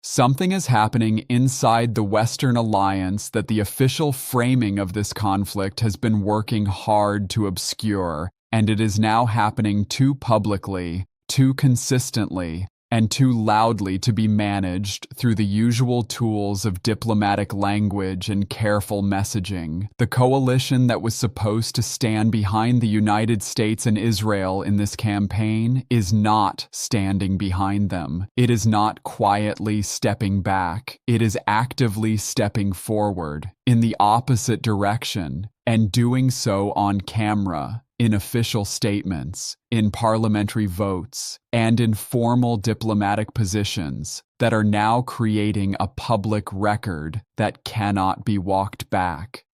Something is happening inside the Western alliance that the official framing of this conflict has been working hard to obscure, and it is now happening too publicly, too consistently, and too loudly to be managed through the usual tools of diplomatic language and careful messaging. The coalition that was supposed to stand behind the United States and Israel in this campaign is not standing behind them. It is not quietly stepping back. It is actively stepping forward in the opposite direction, and doing so on camera, in official statements, in parliamentary votes, and in formal diplomatic positions that are now creating a public record that cannot be walked back.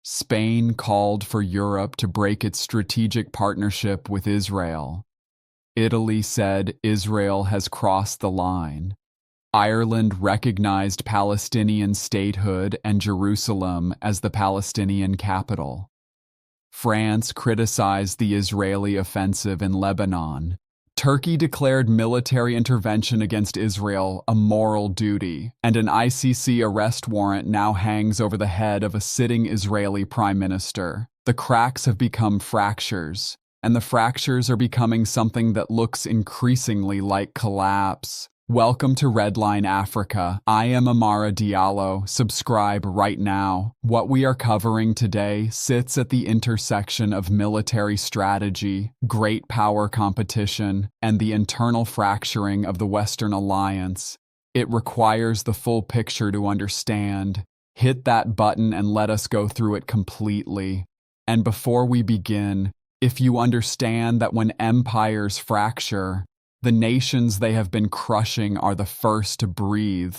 Spain called for Europe to break its strategic partnership with Israel. Italy said Israel has crossed the line. Ireland recognized Palestinian statehood and Jerusalem as the Palestinian capital. France criticized the Israeli offensive in Lebanon. Turkey declared military intervention against Israel a moral duty, and an ICC arrest warrant now hangs over the head of a sitting Israeli prime minister. The cracks have become fractures, and the fractures are becoming something that looks increasingly like collapse. Welcome to Redline Africa. I am Amara Diallo. Subscribe right now. What we are covering today sits at the intersection of military strategy, great power competition, and the internal fracturing of the Western alliance. It requires the full picture to understand. Hit that button and let us go through it completely. And before we begin, if you understand that when empires fracture, the nations they have been crushing are the first to breathe,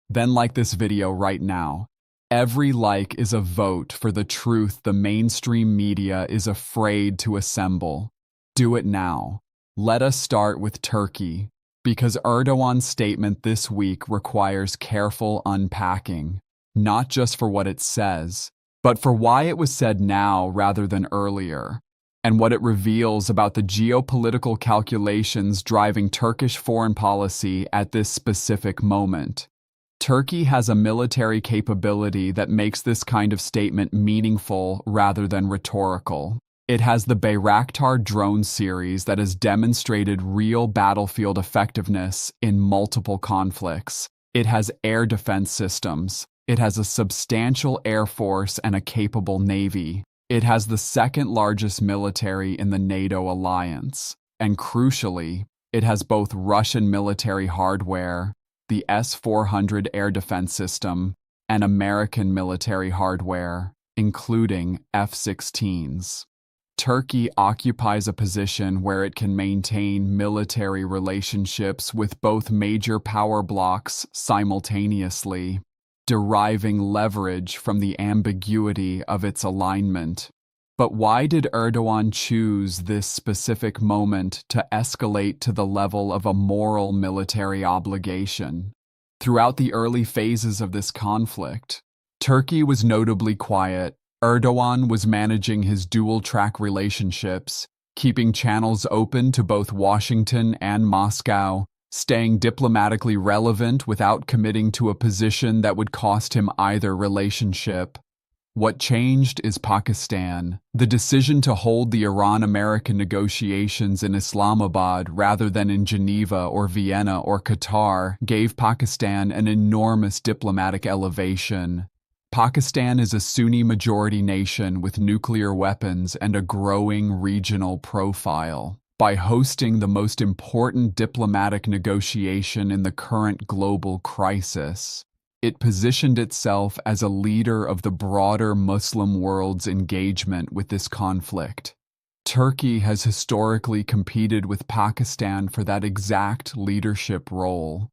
then like this video right now. Every like is a vote for the truth the mainstream media is afraid to assemble. Do it now. Let us start with Turkey, because Erdoğan's statement this week requires careful unpacking, not just for what it says, but for why it was said now rather than earlier, and what it reveals about the geopolitical calculations driving Turkish foreign policy at this specific moment. Turkey has a military capability that makes this kind of statement meaningful rather than rhetorical. It has the Bayraktar drone series that has demonstrated real battlefield effectiveness in multiple conflicts. It has air defense systems. It has a substantial air force and a capable navy. It has the second largest military in the NATO alliance, and crucially, it has both Russian military hardware, the S-400 air defense system, and American military hardware, including F-16s. Turkey occupies a position where it can maintain military relationships with both major power blocs simultaneously, deriving leverage from the ambiguity of its alignment. But why did Erdoğan choose this specific moment to escalate to the level of a moral military obligation? Throughout the early phases of this conflict, Turkey was notably quiet. Erdoğan was managing his dual-track relationships, keeping channels open to both Washington and Moscow, staying diplomatically relevant without committing to a position that would cost him either relationship. What changed is Pakistan. The decision to hold the Iran-American negotiations in Islamabad rather than in Geneva or Vienna or Qatar gave Pakistan an enormous diplomatic elevation. Pakistan is a Sunni-majority nation with nuclear weapons and a growing regional profile. By hosting the most important diplomatic negotiation in the current global crisis, it positioned itself as a leader of the broader Muslim world's engagement with this conflict. Turkey has historically competed with Pakistan for that exact leadership role.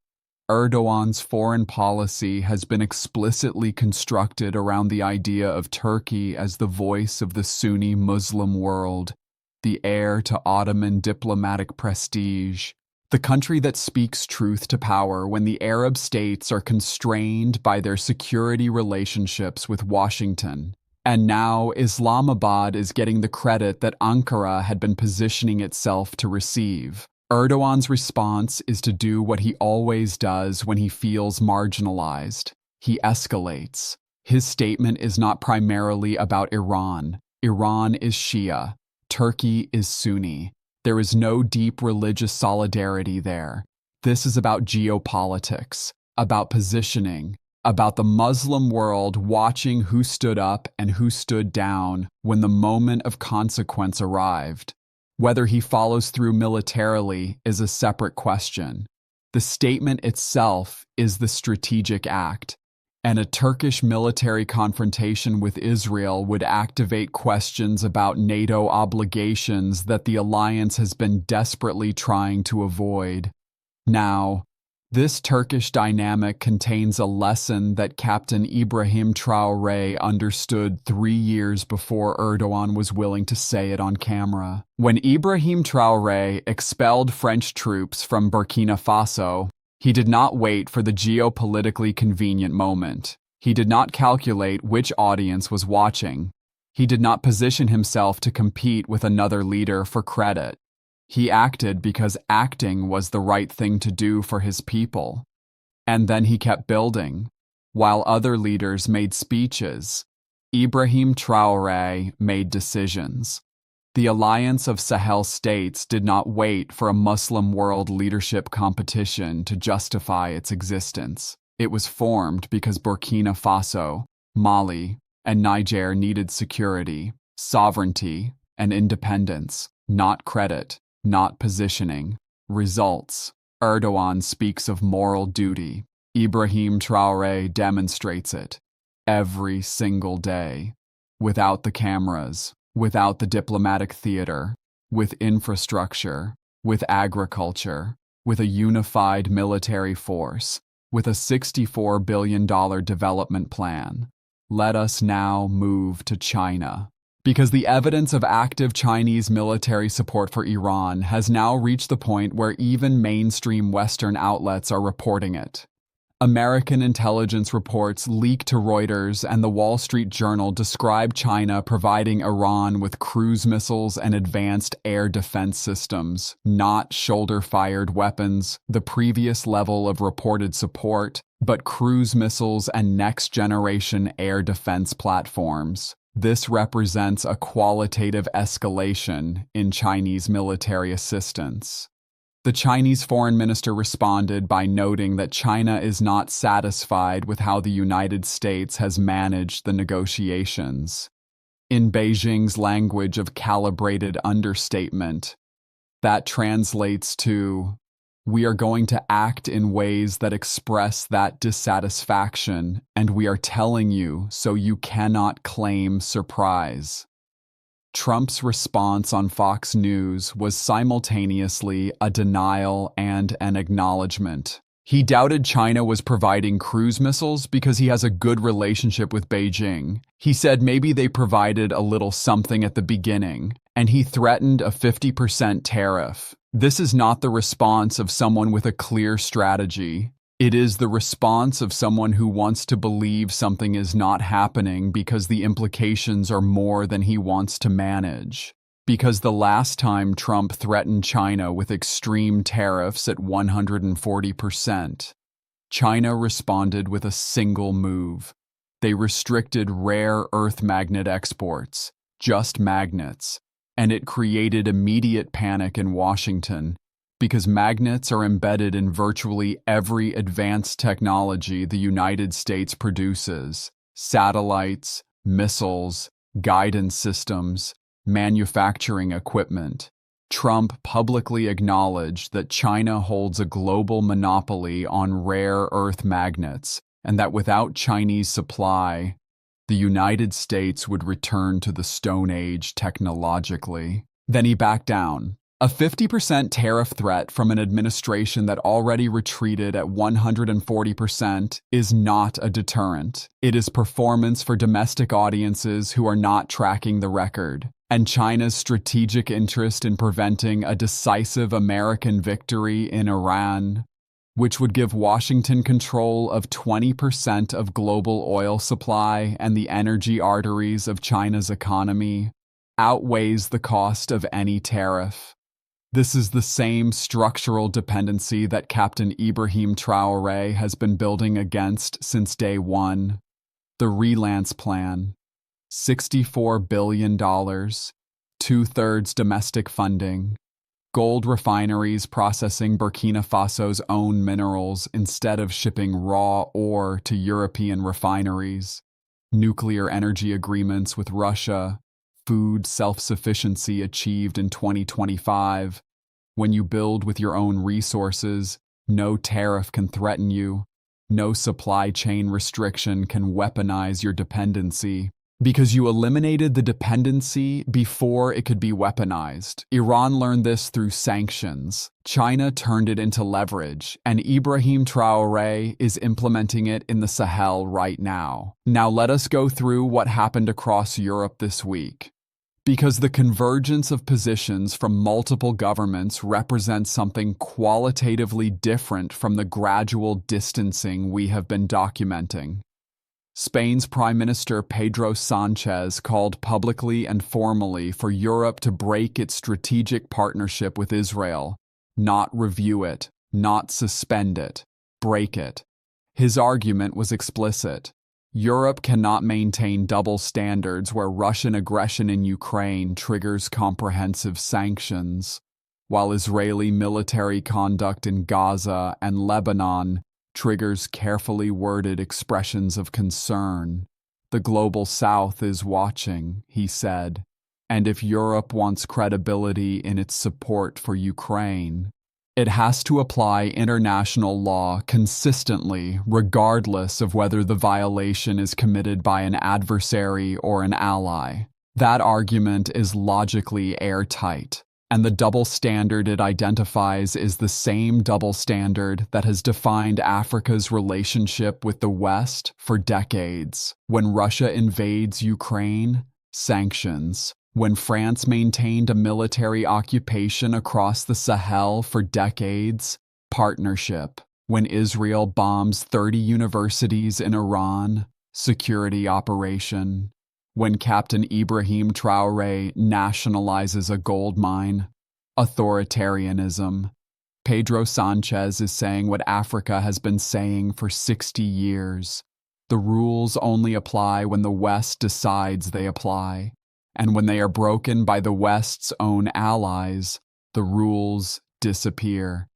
Erdoğan's foreign policy has been explicitly constructed around the idea of Turkey as the voice of the Sunni Muslim world, the heir to Ottoman diplomatic prestige, the country that speaks truth to power when the Arab states are constrained by their security relationships with Washington. And now Islamabad is getting the credit that Ankara had been positioning itself to receive. Erdoğan's response is to do what he always does when he feels marginalized. He escalates. His statement is not primarily about Iran. Iran is Shia. Turkey is Sunni. There is no deep religious solidarity there. This is about geopolitics, about positioning, about the Muslim world watching who stood up and who stood down when the moment of consequence arrived. Whether he follows through militarily is a separate question. The statement itself is the strategic act, and a Turkish military confrontation with Israel would activate questions about NATO obligations that the alliance has been desperately trying to avoid. Now, this Turkish dynamic contains a lesson that Captain Ibrahim Traoré understood 3 years before Erdoğan was willing to say it on camera. When Ibrahim Traoré expelled French troops from Burkina Faso, he did not wait for the geopolitically convenient moment. He did not calculate which audience was watching. He did not position himself to compete with another leader for credit. He acted because acting was the right thing to do for his people. And then he kept building. While other leaders made speeches, Ibrahim Traoré made decisions. The alliance of Sahel states did not wait for a Muslim world leadership competition to justify its existence. It was formed because Burkina Faso, Mali, and Niger needed security, sovereignty, and independence, not credit. Not positioning. Results. Erdoğan speaks of moral duty. Ibrahim Traoré demonstrates it. Every single day. Without the cameras, without the diplomatic theater, with infrastructure, with agriculture, with a unified military force, with a $64 billion development plan. Let us now move to China. Because the evidence of active Chinese military support for Iran has now reached the point where even mainstream Western outlets are reporting it. American intelligence reports leaked to Reuters and the Wall Street Journal describe China providing Iran with cruise missiles and advanced air defense systems, not shoulder-fired weapons, the previous level of reported support, but cruise missiles and next-generation air defense platforms. This represents a qualitative escalation in Chinese military assistance. The Chinese foreign minister responded by noting that China is not satisfied with how the United States has managed the negotiations. In Beijing's language of calibrated understatement, that translates to, "We are going to act in ways that express that dissatisfaction, and we are telling you so you cannot claim surprise." Trump's response on Fox News was simultaneously a denial and an acknowledgement. He doubted China was providing cruise missiles because he has a good relationship with Beijing. He said maybe they provided a little something at the beginning, and he threatened a 50% tariff. This is not the response of someone with a clear strategy. It is the response of someone who wants to believe something is not happening because the implications are more than he wants to manage. Because the last time Trump threatened China with extreme tariffs at 140%, China responded with a single move. They restricted rare earth magnet exports, just magnets, and it created immediate panic in Washington because magnets are embedded in virtually every advanced technology the United States produces: satellites, missiles, guidance systems, manufacturing equipment. Trump publicly acknowledged that China holds a global monopoly on rare earth magnets and that without Chinese supply, the United States would return to the Stone Age technologically. Then he backed down. A 50% tariff threat from an administration that already retreated at 140% is not a deterrent. It is performance for domestic audiences who are not tracking the record. And China's strategic interest in preventing a decisive American victory in Iran, which would give Washington control of 20% of global oil supply and the energy arteries of China's economy, outweighs the cost of any tariff. This is the same structural dependency that Captain Ibrahim Traoré has been building against since day one. The RELANCE plan. $64 billion, two-thirds domestic funding. Gold refineries processing Burkina Faso's own minerals instead of shipping raw ore to European refineries. Nuclear energy agreements with Russia. Food self-sufficiency achieved in 2025. When you build with your own resources, no tariff can threaten you. No supply chain restriction can weaponize your dependency. Because you eliminated the dependency before it could be weaponized. Iran learned this through sanctions. China turned it into leverage, and Ibrahim Traoré is implementing it in the Sahel right now. Now let us go through what happened across Europe this week. Because the convergence of positions from multiple governments represents something qualitatively different from the gradual distancing we have been documenting. Spain's Prime Minister Pedro Sánchez called publicly and formally for Europe to break its strategic partnership with Israel, not review it, not suspend it, break it. His argument was explicit. Europe cannot maintain double standards where Russian aggression in Ukraine triggers comprehensive sanctions, while Israeli military conduct in Gaza and Lebanon triggers carefully worded expressions of concern. The global South is watching, he said, and if Europe wants credibility in its support for Ukraine, it has to apply international law consistently, regardless of whether the violation is committed by an adversary or an ally. That argument is logically airtight. And the double standard it identifies is the same double standard that has defined Africa's relationship with the West for decades. When Russia invades Ukraine, sanctions. When France maintained a military occupation across the Sahel for decades, partnership. When Israel bombs 30 universities in Iran, security operation. When Captain Ibrahim Traoré nationalizes a gold mine, authoritarianism. Pedro Sánchez is saying what Africa has been saying for 60 years. The rules only apply when the West decides they apply, and when they are broken by the West's own allies, the rules disappear.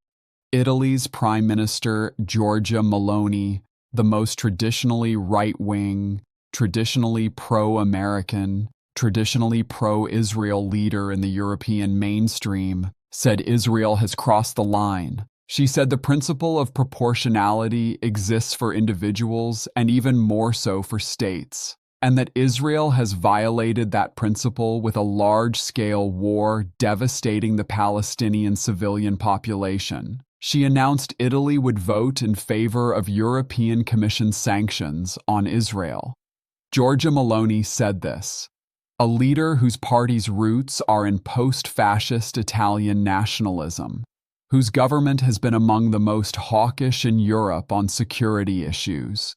Italy's Prime Minister Giorgia Meloni, the most traditionally right-wing, traditionally pro-American, traditionally pro-Israel leader in the European mainstream, said Israel has crossed the line. She said the principle of proportionality exists for individuals and even more so for states, and that Israel has violated that principle with a large-scale war devastating the Palestinian civilian population. She announced Italy would vote in favor of European Commission sanctions on Israel. Giorgia Meloni said this, a leader whose party's roots are in post-fascist Italian nationalism, whose government has been among the most hawkish in Europe on security issues.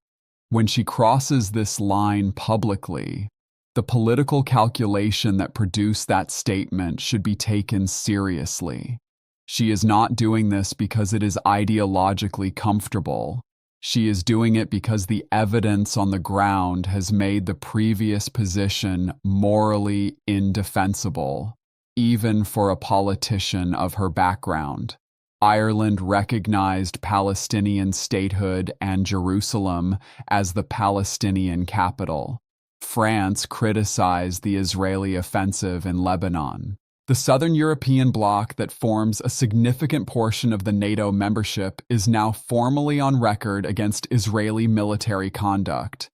When she crosses this line publicly, the political calculation that produced that statement should be taken seriously. She is not doing this because it is ideologically comfortable. She is doing it because the evidence on the ground has made the previous position morally indefensible, even for a politician of her background. Ireland recognized Palestinian statehood and Jerusalem as the Palestinian capital. France criticized the Israeli offensive in Lebanon. The Southern European bloc that forms a significant portion of the NATO membership is now formally on record against Israeli military conduct.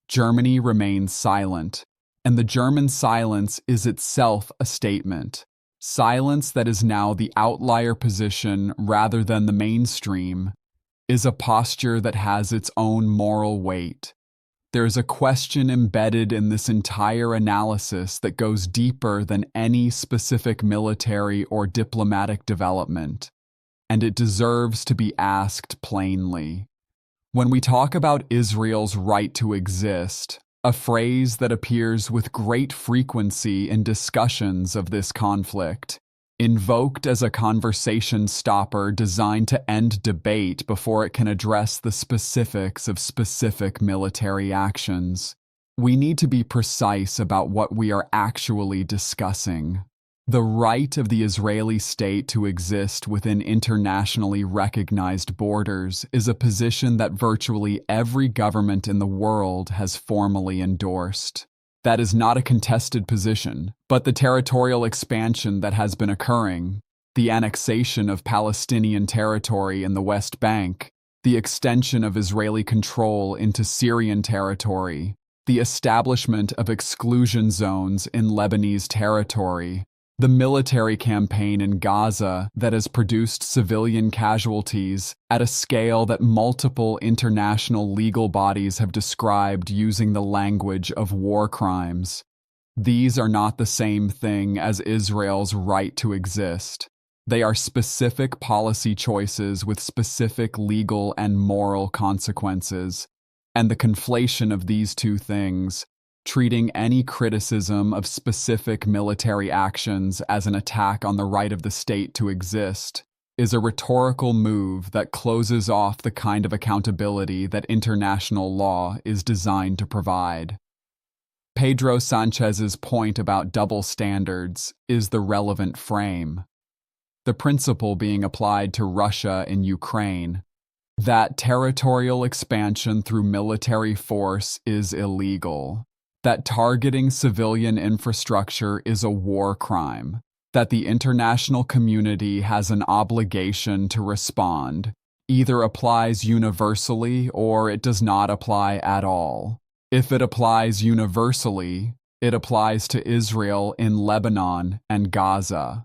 Germany remains silent, and the German silence is itself a statement. Silence that is now the outlier position rather than the mainstream is a posture that has its own moral weight. There is a question embedded in this entire analysis that goes deeper than any specific military or diplomatic development, and it deserves to be asked plainly. When we talk about Israel's right to exist, a phrase that appears with great frequency in discussions of this conflict, invoked as a conversation stopper designed to end debate before it can address the specifics of specific military actions. We need to be precise about what we are actually discussing. The right of the Israeli state to exist within internationally recognized borders is a position that virtually every government in the world has formally endorsed. That is not a contested position, but the territorial expansion that has been occurring, the annexation of Palestinian territory in the West Bank, the extension of Israeli control into Syrian territory, the establishment of exclusion zones in Lebanese territory, the military campaign in Gaza that has produced civilian casualties at a scale that multiple international legal bodies have described using the language of war crimes. These are not the same thing as Israel's right to exist. They are specific policy choices with specific legal and moral consequences, and the conflation of these two things, treating any criticism of specific military actions as an attack on the right of the state to exist, is a rhetorical move that closes off the kind of accountability that international law is designed to provide. Pedro Sanchez's point about double standards is the relevant frame. The principle being applied to Russia in Ukraine, that territorial expansion through military force is illegal, that targeting civilian infrastructure is a war crime, that the international community has an obligation to respond, either applies universally or it does not apply at all. If it applies universally, it applies to Israel in Lebanon and Gaza.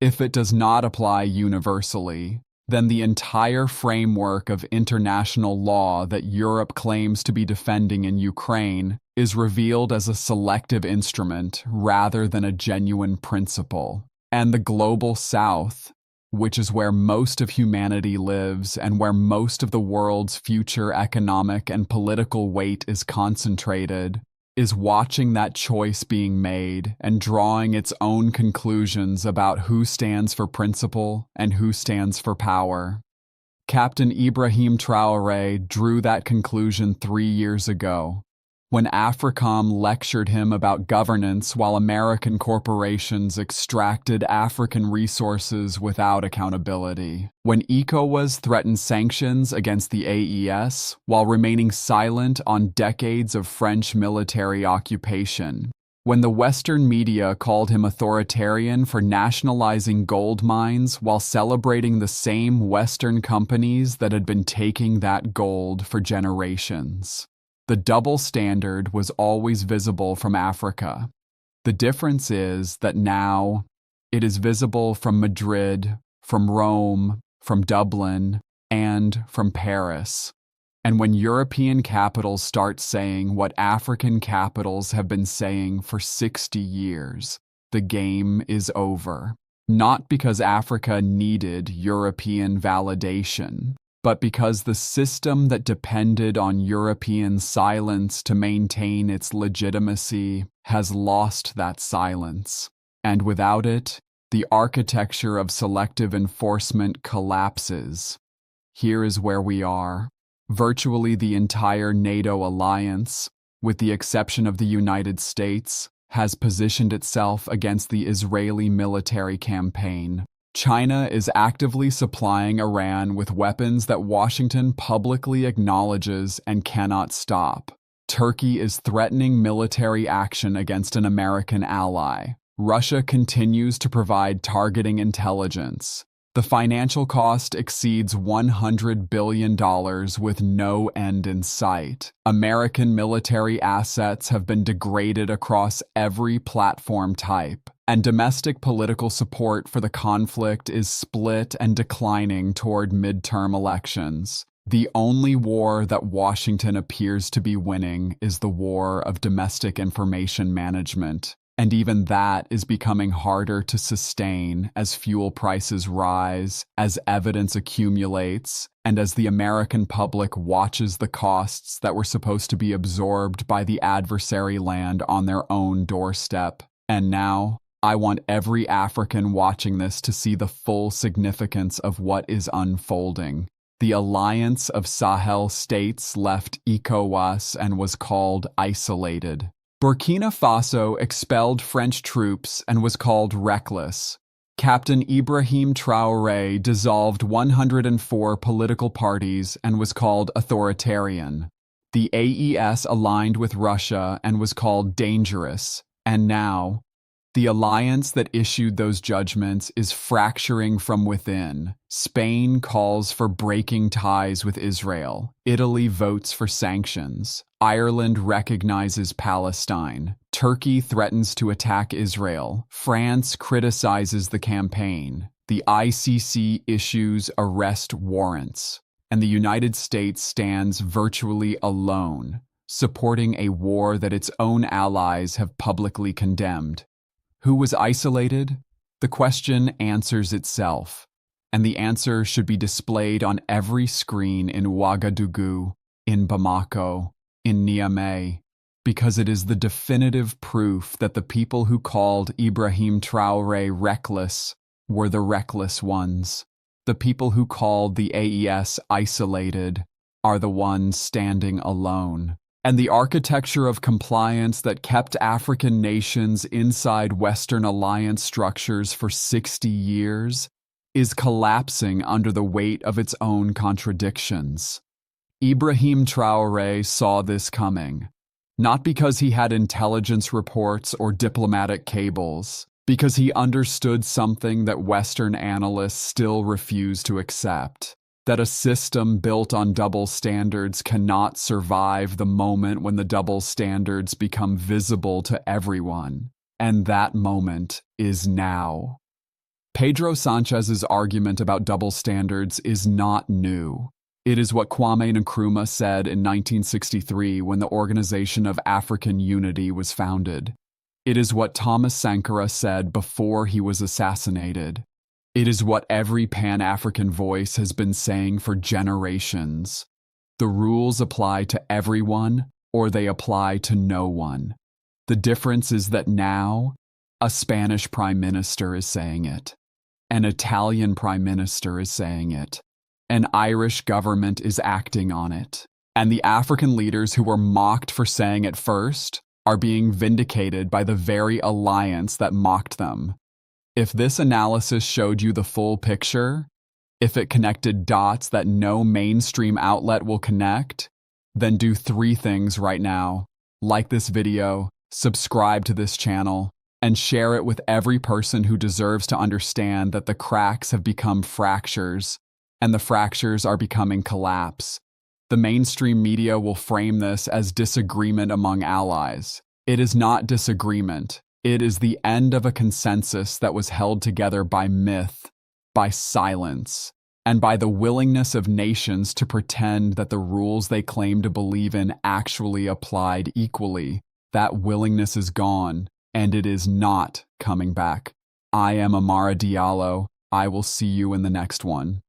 If it does not apply universally, then the entire framework of international law that Europe claims to be defending in Ukraine is revealed as a selective instrument rather than a genuine principle. And the global South, which is where most of humanity lives and where most of the world's future economic and political weight is concentrated, is watching that choice being made and drawing its own conclusions about who stands for principle and who stands for power. Captain Ibrahim Traoré drew that conclusion 3 years ago, when AFRICOM lectured him about governance while American corporations extracted African resources without accountability, when ECOWAS threatened sanctions against the AES while remaining silent on decades of French military occupation, when the Western media called him authoritarian for nationalizing gold mines while celebrating the same Western companies that had been taking that gold for generations. The double standard was always visible from Africa. The difference is that now it is visible from Madrid, from Rome, from Dublin, and from Paris. And when European capitals start saying what African capitals have been saying for 60 years, the game is over. Not because Africa needed European validation, but because the system that depended on European silence to maintain its legitimacy has lost that silence. And without it, the architecture of selective enforcement collapses. Here is where we are. Virtually the entire NATO alliance, with the exception of the United States, has positioned itself against the Israeli military campaign. China is actively supplying Iran with weapons that Washington publicly acknowledges and cannot stop. Turkey is threatening military action against an American ally. Russia continues to provide targeting intelligence. The financial cost exceeds $100 billion with no end in sight. American military assets have been degraded across every platform type, and domestic political support for the conflict is split and declining toward midterm elections. The only war that Washington appears to be winning is the war of domestic information management. And even that is becoming harder to sustain as fuel prices rise, as evidence accumulates, and as the American public watches the costs that were supposed to be absorbed by the adversary land on their own doorstep. And now, I want every African watching this to see the full significance of what is unfolding. The alliance of Sahel states left ECOWAS and was called isolated. Burkina Faso expelled French troops and was called reckless. Captain Ibrahim Traoré dissolved 104 political parties and was called authoritarian. The AES aligned with Russia and was called dangerous. And now, the alliance that issued those judgments is fracturing from within. Spain calls for breaking ties with Israel. Italy votes for sanctions. Ireland recognizes Palestine. Turkey threatens to attack Israel. France criticizes the campaign. The ICC issues arrest warrants. And the United States stands virtually alone, supporting a war that its own allies have publicly condemned. Who was isolated? The question answers itself, and the answer should be displayed on every screen in Ouagadougou, in Bamako, in Niamey, because it is the definitive proof that the people who called Ibrahim Traoré reckless were the reckless ones. The people who called the AES isolated are the ones standing alone. And the architecture of compliance that kept African nations inside Western alliance structures for 60 years is collapsing under the weight of its own contradictions. Ibrahim Traoré saw this coming, not because he had intelligence reports or diplomatic cables, because he understood something that Western analysts still refuse to accept. That a system built on double standards cannot survive the moment when the double standards become visible to everyone. And that moment is now. Pedro Sanchez's argument about double standards is not new. It is what Kwame Nkrumah said in 1963 when the Organization of African Unity was founded. It is what Thomas Sankara said before he was assassinated. It is what every Pan-African voice has been saying for generations. The rules apply to everyone, or they apply to no one. The difference is that now, a Spanish prime minister is saying it. An Italian prime minister is saying it. An Irish government is acting on it. And the African leaders who were mocked for saying it first are being vindicated by the very alliance that mocked them. If this analysis showed you the full picture, if it connected dots that no mainstream outlet will connect, then do 3 things right now. Like this video, subscribe to this channel, and share it with every person who deserves to understand that the cracks have become fractures, and the fractures are becoming collapse. The mainstream media will frame this as disagreement among allies. It is not disagreement. It is the end of a consensus that was held together by myth, by silence, and by the willingness of nations to pretend that the rules they claim to believe in actually applied equally. That willingness is gone, and it is not coming back. I am Amara Diallo. I will see you in the next one.